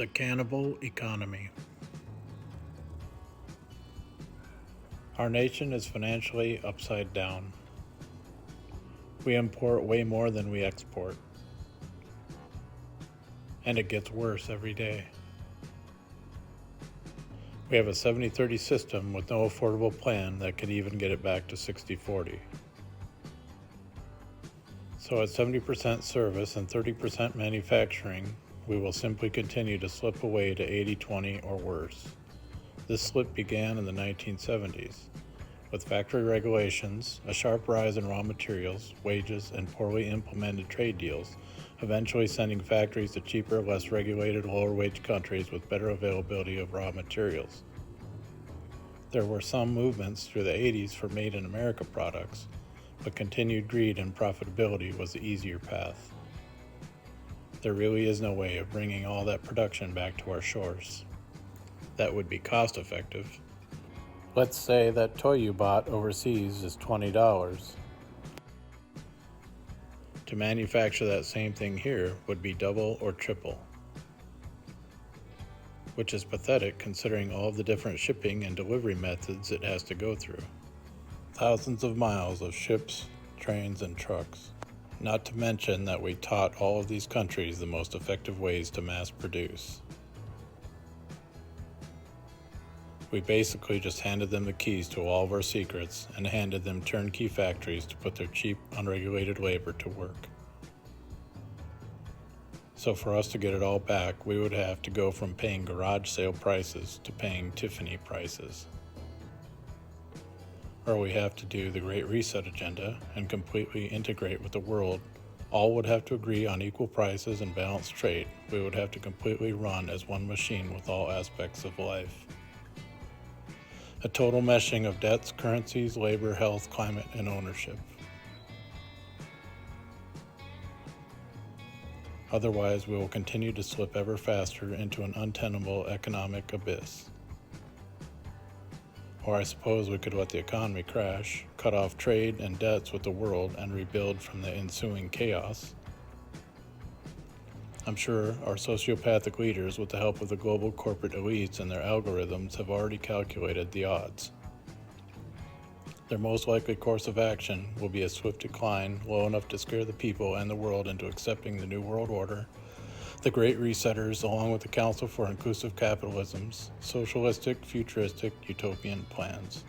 The Cannibal Economy. Our nation is financially upside down. We import way more than we export. And it gets worse every day. We have a 70-30 system with no affordable plan that could even get it back to 60-40. So at 70% service and 30% manufacturing, we will simply continue to slip away to 80-20 or worse. This slip began in the 1970s, with factory regulations, a sharp rise in raw materials, wages, and poorly implemented trade deals, eventually sending factories to cheaper, less regulated, lower-wage countries with better availability of raw materials. There were some movements through the 80s for Made in America products, but continued greed and profitability was the easier path. There really is no way of bringing all that production back to our shores. That would be cost-effective. Let's say that toy you bought overseas is $20. To manufacture that same thing here would be double or triple, which is pathetic considering all of the different shipping and delivery methods it has to go through. Thousands of miles of ships, trains, and trucks. Not to mention that we taught all of these countries the most effective ways to mass produce. We basically just handed them the keys to all of our secrets and handed them turnkey factories to put their cheap, unregulated labor to work. So for us to get it all back, we would have to go from paying garage sale prices to paying Tiffany prices. Or we have to do the Great Reset agenda and completely integrate with the world. All would have to agree on equal prices and balanced trade. We would have to completely run as one machine with all aspects of life. A total meshing of debts, currencies, labor, health, climate, and ownership. Otherwise, we will continue to slip ever faster into an untenable economic abyss. Or I suppose we could let the economy crash, cut off trade and debts with the world, and rebuild from the ensuing chaos. I'm sure our sociopathic leaders, with the help of the global corporate elites and their algorithms, have already calculated the odds. Their most likely course of action will be a swift decline, low enough to scare the people and the world into accepting the New World Order, the Great Resetters, along with the Council for Inclusive Capitalism's socialistic, futuristic, utopian plans.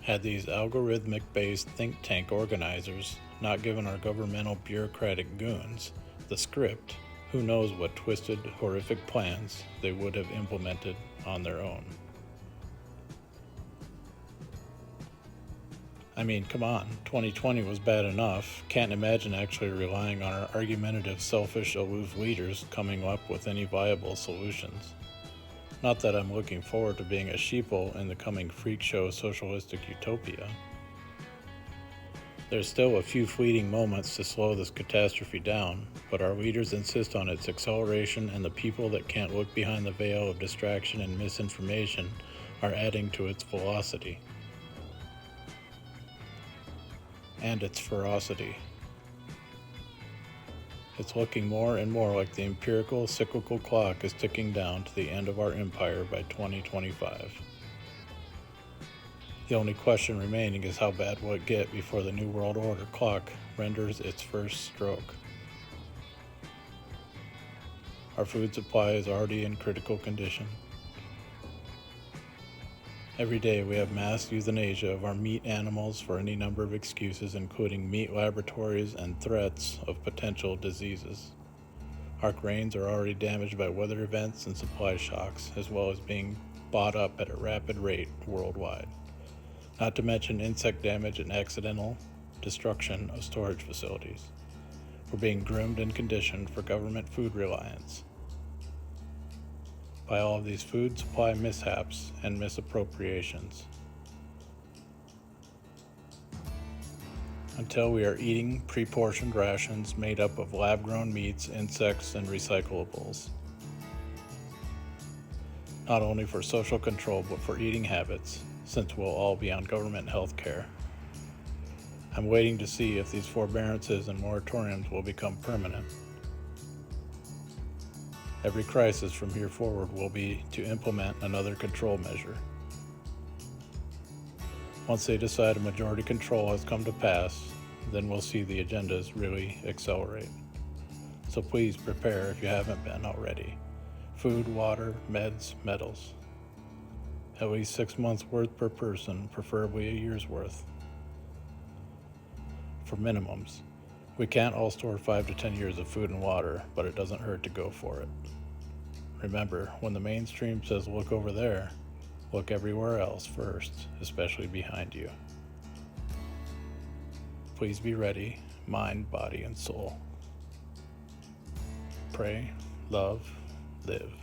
Had these algorithmic-based think tank organizers not given our governmental bureaucratic goons the script, who knows what twisted, horrific plans they would have implemented on their own. I mean, come on, 2020 was bad enough. Can't imagine actually relying on our argumentative, selfish, aloof leaders coming up with any viable solutions. Not that I'm looking forward to being a sheeple in the coming freak show socialistic utopia. There's still a few fleeting moments to slow this catastrophe down, but our leaders insist on its acceleration, and the people that can't look behind the veil of distraction and misinformation are adding to its velocity. And its ferocity. It's looking more and more like the empirical, cyclical clock is ticking down to the end of our empire by 2025. The only question remaining is how bad will it get before the New World Order clock renders its first stroke. Our food supply is already in critical condition. Every day we have mass euthanasia of our meat animals for any number of excuses, including meat laboratories and threats of potential diseases. Our grains are already damaged by weather events and supply shocks, as well as being bought up at a rapid rate worldwide. Not to mention insect damage and accidental destruction of storage facilities. We're being groomed and conditioned for government food reliance. By all of these food supply mishaps and misappropriations. Until we are eating pre-portioned rations made up of lab-grown meats, insects, and recyclables. Not only for social control, but for eating habits, since we'll all be on government health care. I'm waiting to see if these forbearances and moratoriums will become permanent. Every crisis from here forward will be to implement another control measure. Once they decide a majority control has come to pass, then we'll see the agendas really accelerate. So please prepare if you haven't been already. Food, water, meds, metals. At least 6 months worth per person, preferably a year's worth. For minimums. We can't all store 5 to 10 years of food and water, but it doesn't hurt to go for it. Remember, when the mainstream says look over there, look everywhere else first, especially behind you. Please be ready, mind, body, and soul. Pray, love, live.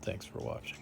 Thanks for watching.